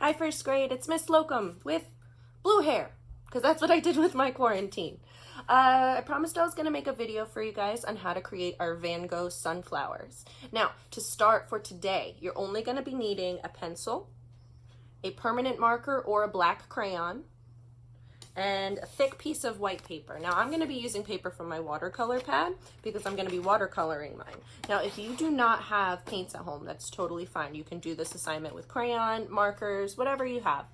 Hi, first grade. It's Miss Locum with blue hair, because that's what I did with my quarantine. I promised I was going to make a video for you guys on how to create our Van Gogh sunflowers. Now, to start for today, you're only going to be needing a pencil, a permanent marker or a black crayon, and a thick piece of white paper. Now I'm going to be using paper from my watercolor pad because I'm going to be watercoloring mine. Now if you do not have paints at home, that's totally fine. You can do this assignment with crayon, markers, whatever you have.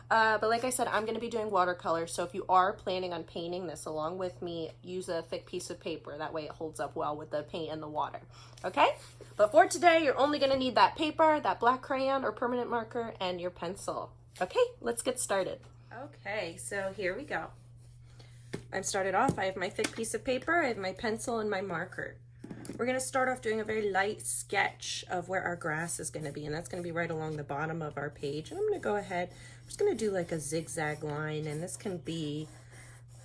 But like I said, I'm going to be doing watercolor, so if you are planning on painting this along with me, use a thick piece of paper. That way it holds up well with the paint and the water. Okay? But for today, you're only going to need that paper, that black crayon or permanent marker, and your pencil. Okay, let's get started. Okay, so here we go. I've started off. I have my thick piece of paper, I have my pencil and my marker. We're going to start off doing a very light sketch of where our grass is going to be, and that's going to be right along the bottom of our page. And I'm going to go ahead, I'm just going to do like a zigzag line, and this can be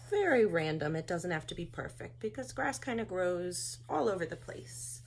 very random. It doesn't have to be perfect because grass kind of grows all over the place.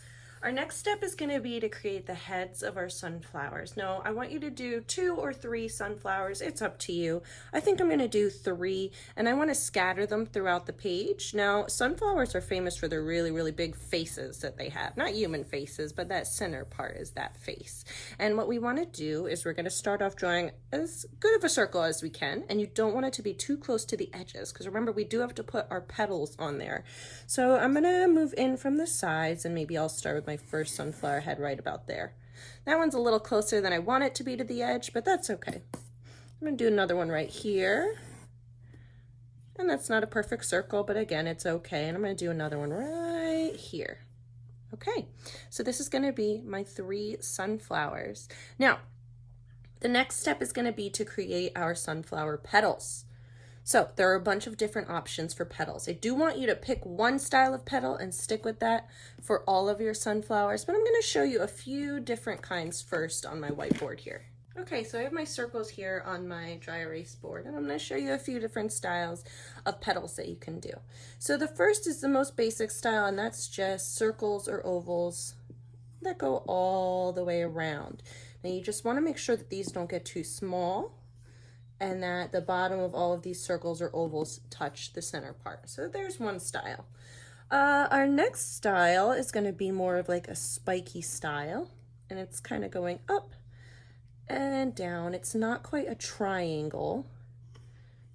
Our next step is going to be to create the heads of our sunflowers. Now, I want you to do 2 or 3 sunflowers. It's up to you. I think I'm going to do 3, and I want to scatter them throughout the page. Now, sunflowers are famous for their really, really big faces that they have. Not human faces, but that center part is that face. And what we want to do is we're going to start off drawing as good of a circle as we can, and you don't want it to be too close to the edges, because remember, we do have to put our petals on there. So I'm going to move in from the sides, and maybe I'll start with my first sunflower head right about there. That one's a little closer than I want it to be to the edge, but that's okay. I'm going to do another one right here. And that's not a perfect circle, but again, it's okay. And I'm going to do another one right here. Okay, so this is going to be my 3 sunflowers. Now, the next step is going to be to create our sunflower petals. So there are a bunch of different options for petals. I do want you to pick one style of petal and stick with that for all of your sunflowers, but I'm going to show you a few different kinds first on my whiteboard here. Okay, so I have my circles here on my dry erase board, and I'm going to show you a few different styles of petals that you can do. So the first is the most basic style, and that's just circles or ovals that go all the way around. Now you just want to make sure that these don't get too small, and that the bottom of all of these circles or ovals touch the center part. So there's one style. Our next style is going to be more of like a spiky style, and it's kind of going up and down. It's not quite a triangle.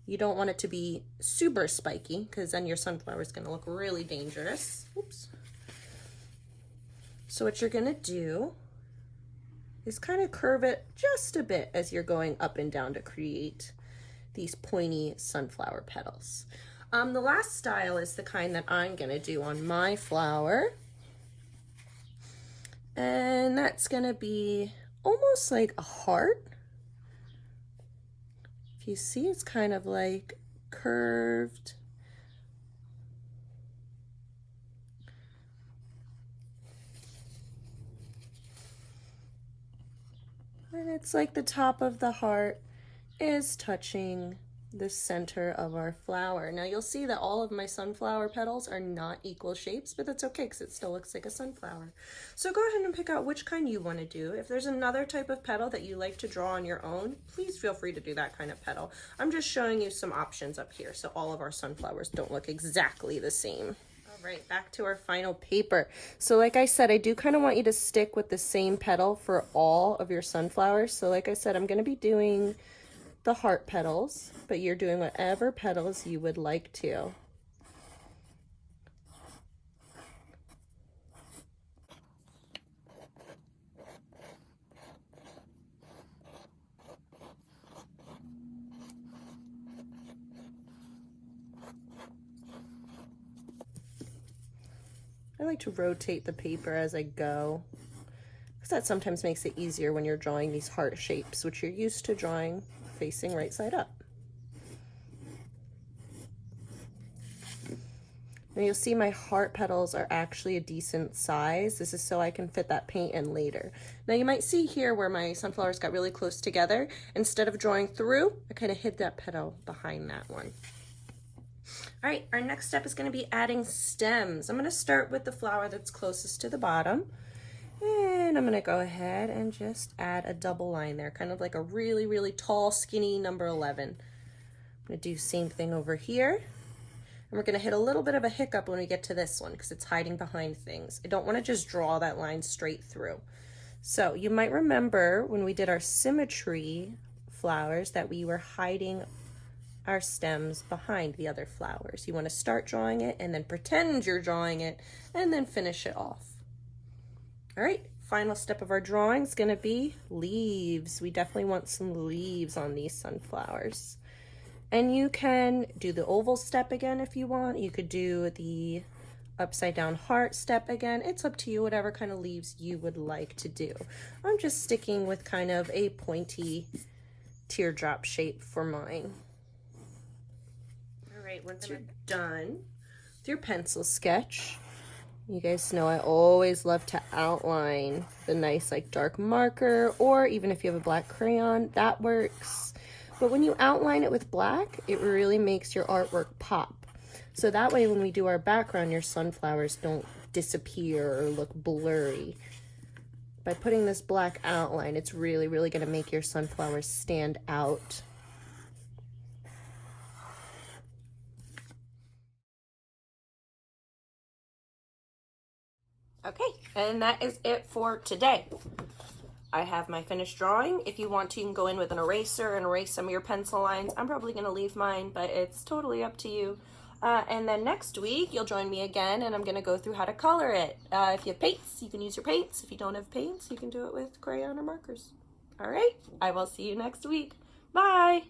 You don't want it to be super spiky because then your sunflower is going to look really dangerous. Oops. So what you're going to do is kind of curve it just a bit as you're going up and down to create these pointy sunflower petals. The last style is the kind that I'm going to do on my flower. And that's going to be almost like a heart. If you see, it's kind of like curved. And it's like the top of the heart is touching the center of our flower. Now you'll see that all of my sunflower petals are not equal shapes, but that's okay because it still looks like a sunflower. So go ahead and pick out which kind you want to do. If there's another type of petal that you like to draw on your own, please feel free to do that kind of petal. I'm just showing you some options up here so all of our sunflowers don't look exactly the same. Right, back to our final paper. So like I said, I do kind of want you to stick with the same petal for all of your sunflowers. So like I said, I'm going to be doing the heart petals, but you're doing whatever petals you would like to. I like to rotate the paper as I go, because that sometimes makes it easier when you're drawing these heart shapes, which you're used to drawing facing right side up. Now you'll see my heart petals are actually a decent size. This is so I can fit that paint in later. Now you might see here where my sunflowers got really close together. Instead of drawing through, I kind of hid that petal behind that one. All right, our next step is going to be adding stems. I'm going to start with the flower that's closest to the bottom, And I'm gonna go ahead and just add a double line there, kind of like a really, really tall, skinny number 11. I'm gonna do same thing over here. And we're gonna hit a little bit of a hiccup when we get to this one because it's hiding behind things. I don't wanna just draw that line straight through. So you might remember when we did our symmetry flowers that we were hiding our stems behind the other flowers. You wanna start drawing it and then pretend you're drawing it and then finish it off. All right, final step of our drawing is gonna be leaves. We definitely want some leaves on these sunflowers. And you can do the oval step again if you want. You could do the upside down heart step again. It's up to you, whatever kind of leaves you would like to do. I'm just sticking with kind of a pointy teardrop shape for mine. All right, once you're done with your pencil sketch, you guys know I always love to outline the nice like dark marker, or even if you have a black crayon, that works. But when you outline it with black, it really makes your artwork pop. So that way when we do our background, your sunflowers don't disappear or look blurry. By putting this black outline, it's really, really gonna make your sunflowers stand out. Okay, and that is it for today. I have my finished drawing. If you want to, you can go in with an eraser and erase some of your pencil lines. I'm probably gonna leave mine, but it's totally up to you. And then next week, you'll join me again, and I'm gonna go through how to color it. If you have paints, you can use your paints. If you don't have paints, you can do it with crayon or markers. All right, I will see you next week. Bye.